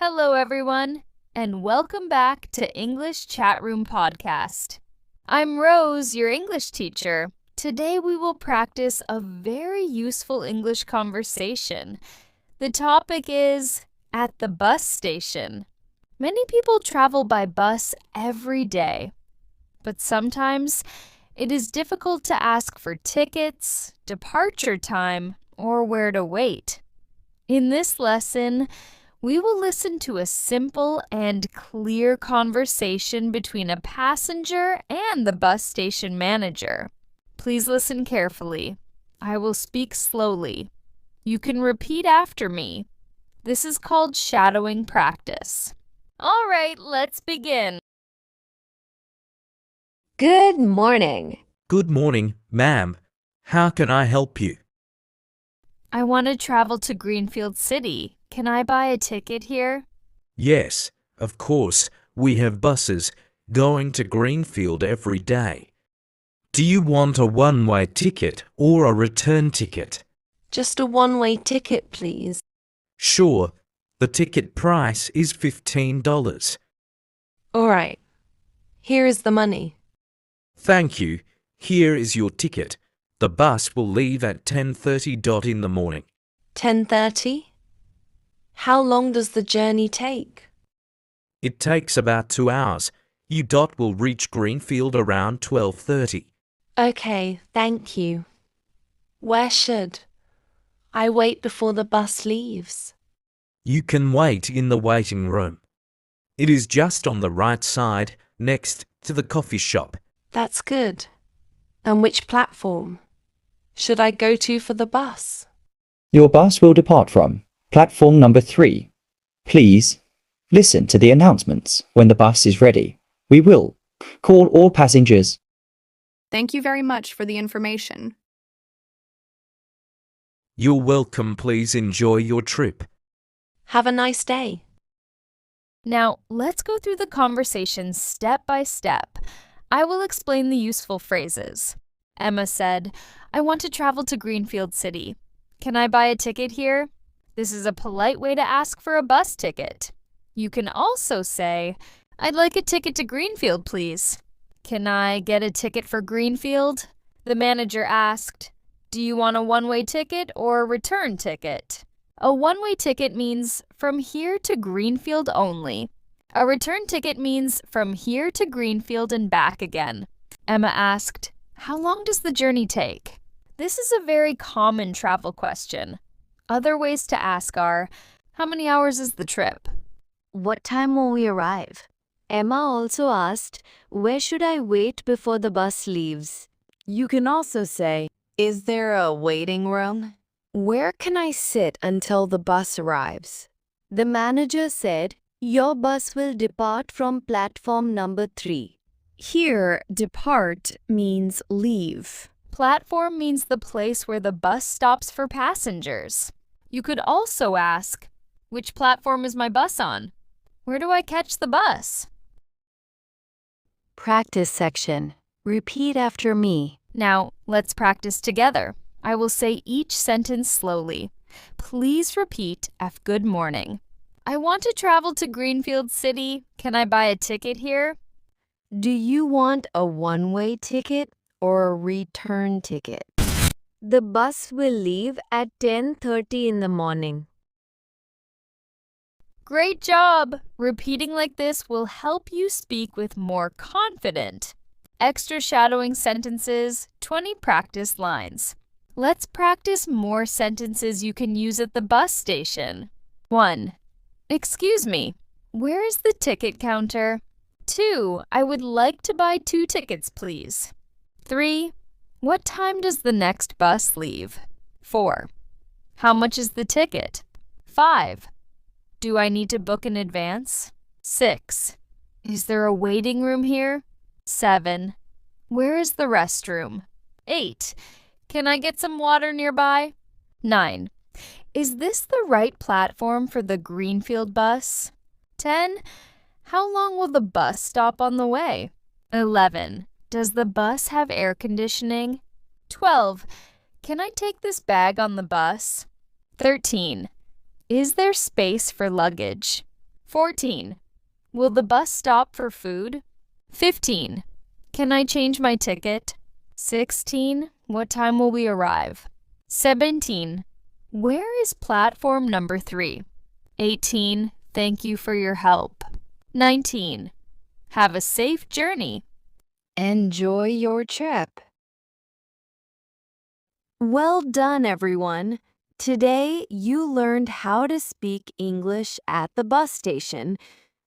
Hello, everyone, and welcome back to English Chatroom Podcast. I'm Rose, your English teacher. Today we will practice a very useful English conversation. The topic is at the bus station. Many people travel by bus every day, but sometimes it is difficult to ask for tickets, departure time, or where to wait. In this lesson, we will listen to a simple and clear conversation between a passenger and the bus station manager. Please listen carefully. I will speak slowly. You can repeat after me. This is called shadowing practice. All right, let's begin. Good morning. Good morning, ma'am. How can I help you? I want to travel to Greenfield City. Can I buy a ticket here? Yes, of course. We have buses going to Greenfield every day. Do you want a one-way ticket or a return ticket? Just a one-way ticket, please. Sure. The ticket price is $15. All right. Here is the money. Thank you. Here is your ticket. The bus will leave at 10:30 in the morning. 10:30? How long does the journey take? It takes about 2 hours. You will reach Greenfield around 12:30. Okay, thank you. Where should I wait before the bus leaves? You can wait in the waiting room. It is just on the right side, next to the coffee shop. That's good. And which platform should I go to for the bus? Your bus will depart from platform number 3. Please listen to the announcements when the bus is ready. We will call all passengers. Thank you very much for the information. You're welcome. Please enjoy your trip. Have a nice day. Now, let's go through the conversation step by step. I will explain the useful phrases. Emma said, I want to travel to Greenfield City. Can I buy a ticket here? This is a polite way to ask for a bus ticket. You can also say, I'd like a ticket to Greenfield, please. Can I get a ticket for Greenfield? The manager asked, do you want a one-way ticket or a return ticket? A one-way ticket means from here to Greenfield only. A return ticket means from here to Greenfield and back again. Emma asked, how long does the journey take? This is a very common travel question. Other ways to ask are, how many hours is the trip? What time will we arrive? Emma also asked, where should I wait before the bus leaves? You can also say, is there a waiting room? Where can I sit until the bus arrives? The manager said, your bus will depart from platform number 3. Here, depart means leave. Platform means the place where the bus stops for passengers. You could also ask, which platform is my bus on? Where do I catch the bus? Practice section. Repeat after me. Now, let's practice together. I will say each sentence slowly. Please repeat after good morning. I want to travel to Greenfield City. Can I buy a ticket here? Do you want a one-way ticket or a return ticket? The bus will leave at 10:30 in the morning. Great job! Repeating like this will help you speak with more confidence. Extra shadowing sentences, 20 practice lines. Let's practice more sentences you can use at the bus station. 1. Excuse me, where is the ticket counter? 2. I would like to buy 2 tickets, please. 3. What time does the next bus leave? 4. How much is the ticket? 5. Do I need to book in advance? 6. Is there a waiting room here? 7. Where is the restroom? 8. Can I get some water nearby? 9. Is this the right platform for the Greenfield bus? 10. How long will the bus stop on the way? 11. Does the bus have air conditioning? 12. Can I take this bag on the bus? 13. Is there space for luggage? 14. Will the bus stop for food? 15. Can I change my ticket? 16. What time will we arrive? 17. Where is platform number 3? 18. Thank you for your help. 19. Have a safe journey. Enjoy your trip. Well done, everyone. Today, you learned how to speak English at the bus station.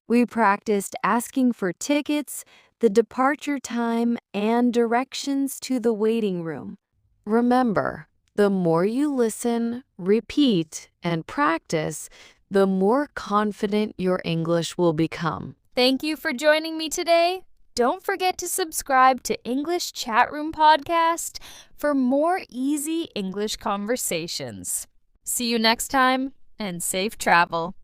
We practiced asking for tickets, the departure time, and directions to the waiting room. Remember, the more you listen, repeat, and practice, the more confident your English will become. Thank you for joining me today. Don't forget to subscribe to English Chatroom Podcast for more easy English conversations. See you next time, and safe travel.